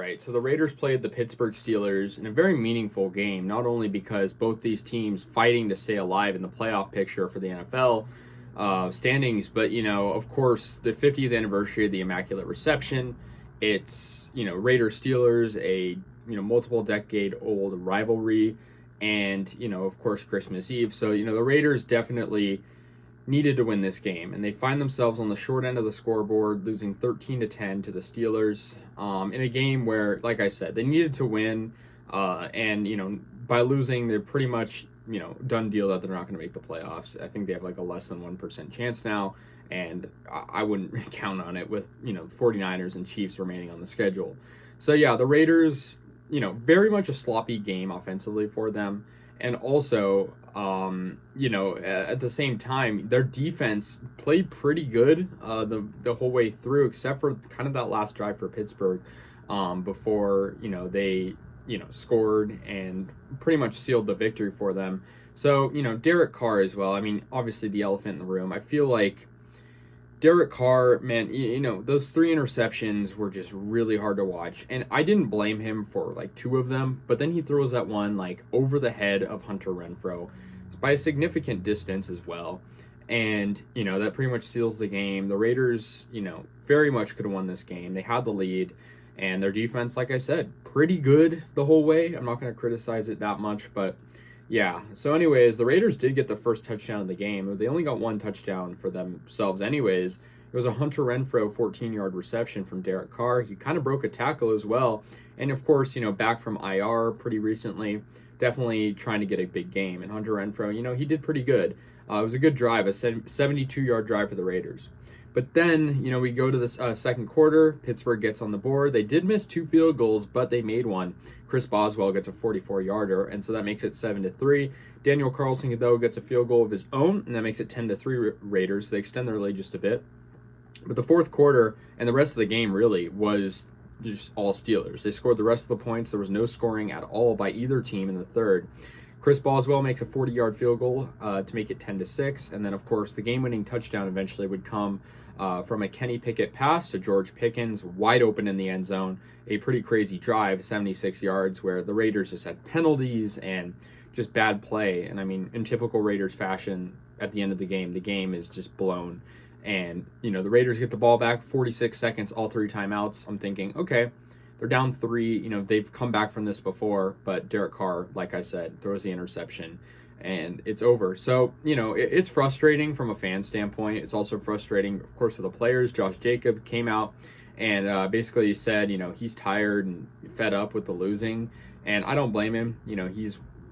right, so the Raiders played the Pittsburgh Steelers in a very meaningful game, not only because both these teams fighting to stay alive in the playoff picture for the NFL standings, but, of course, the 50th anniversary of the Immaculate Reception. It's, Raiders Steelers, a, multiple decade old rivalry, and, of course, Christmas Eve. So, the Raiders definitely needed to win this game, and they find themselves on the short end of the scoreboard, losing 13-10 to the Steelers in a game where, like I said, they needed to win, and by losing, they're pretty much done deal that they're not going to make the playoffs. I think they have like a less than 1% chance now, and I wouldn't count on it with 49ers and Chiefs remaining on the schedule. So yeah, the Raiders, very much a sloppy game offensively for them. And also, at the same time, their defense played pretty good the whole way through, except for kind of that last drive for Pittsburgh before, they, scored and pretty much sealed the victory for them. So, Derek Carr as well. I mean, obviously the elephant in the room. I feel like Derek Carr, man, those 3 interceptions were just really hard to watch. And I didn't blame him for like 2 of them, but then he throws that one like over the head of Hunter Renfrow by a significant distance as well. And, that pretty much seals the game. The Raiders, very much could have won this game. They had the lead, and their defense, like I said, pretty good the whole way. I'm not going to criticize it that much, but yeah. So anyways, the Raiders did get the first touchdown of the game. They only got 1 touchdown for themselves anyways. It was a Hunter Renfrow 14-yard reception from Derek Carr. He kind of broke a tackle as well. And of course, back from IR pretty recently, definitely trying to get a big game. And Hunter Renfrow, he did pretty good. It was a good drive, a 72-yard drive for the Raiders. But then, we go to the second quarter. Pittsburgh gets on the board. They did miss 2 field goals, but they made one. Chris Boswell gets a 44-yarder, and so that makes it 7-3. Daniel Carlson, though, gets a field goal of his own, and that makes it 10-3 Raiders. They extend their lead just a bit. But the fourth quarter and the rest of the game really was just all Steelers. They scored the rest of the points. There was no scoring at all by either team in the third. Chris Boswell makes a 40-yard field goal to make it 10-6, and then, of course, the game-winning touchdown eventually would come from a Kenny Pickett pass to George Pickens, wide open in the end zone. A pretty crazy drive, 76 yards, where the Raiders just had penalties and just bad play. And I mean, in typical Raiders fashion, at the end of the game is just blown. And, the Raiders get the ball back, 46 seconds, all 3 timeouts. I'm thinking, okay, they're down 3. They've come back from this before, but Derek Carr, like I said, throws the interception, and it's over. So, it's frustrating from a fan standpoint. It's also frustrating, of course, for the players. Josh Jacob came out and basically said, he's tired and fed up with the losing, and I don't blame him.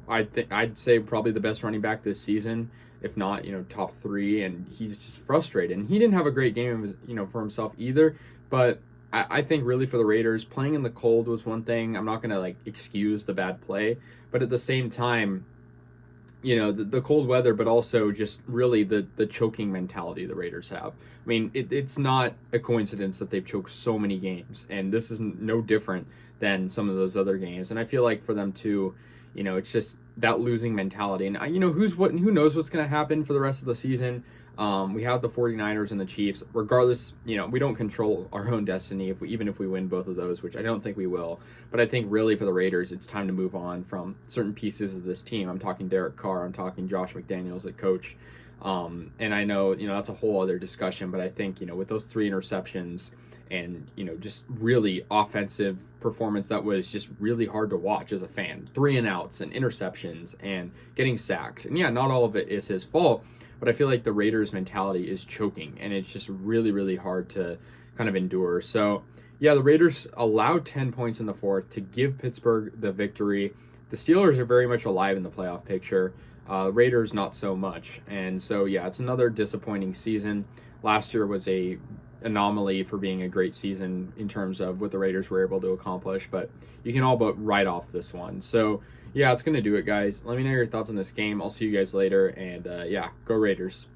I'd say probably the best running back this season, if not, top 3, and he's just frustrated. And he didn't have a great game, for himself either, but I think really for the Raiders, playing in the cold was one thing. I'm not going to excuse the bad play, but at the same time, the cold weather, but also just really the choking mentality the Raiders have. I mean, it's not a coincidence that they've choked so many games, and this is no different than some of those other games. And I feel like for them too, it's just that losing mentality. And who knows what's going to happen for the rest of the season. We have the 49ers and the Chiefs. Regardless, we don't control our own destiny even if we win both of those, which I don't think we will. But I think really for the Raiders, it's time to move on from certain pieces of this team. I'm talking Derek Carr. I'm talking Josh McDaniels at coach. And I know, that's a whole other discussion, but I think, with those 3 interceptions and, just really offensive performance that was just really hard to watch as a fan. 3 and outs and interceptions and getting sacked. And yeah, not all of it is his fault, but I feel like the Raiders mentality is choking, and it's just really, really hard to kind of endure. So yeah, the Raiders allowed 10 points in the fourth to give Pittsburgh the victory. The Steelers are very much alive in the playoff picture. Raiders not so much. And so yeah, it's another disappointing season. Last year was a anomaly for being a great season in terms of what the Raiders were able to accomplish, but you can all but write off this one. So yeah, it's going to do it, guys. Let me know your thoughts on this game. I'll see you guys later, and yeah, go Raiders.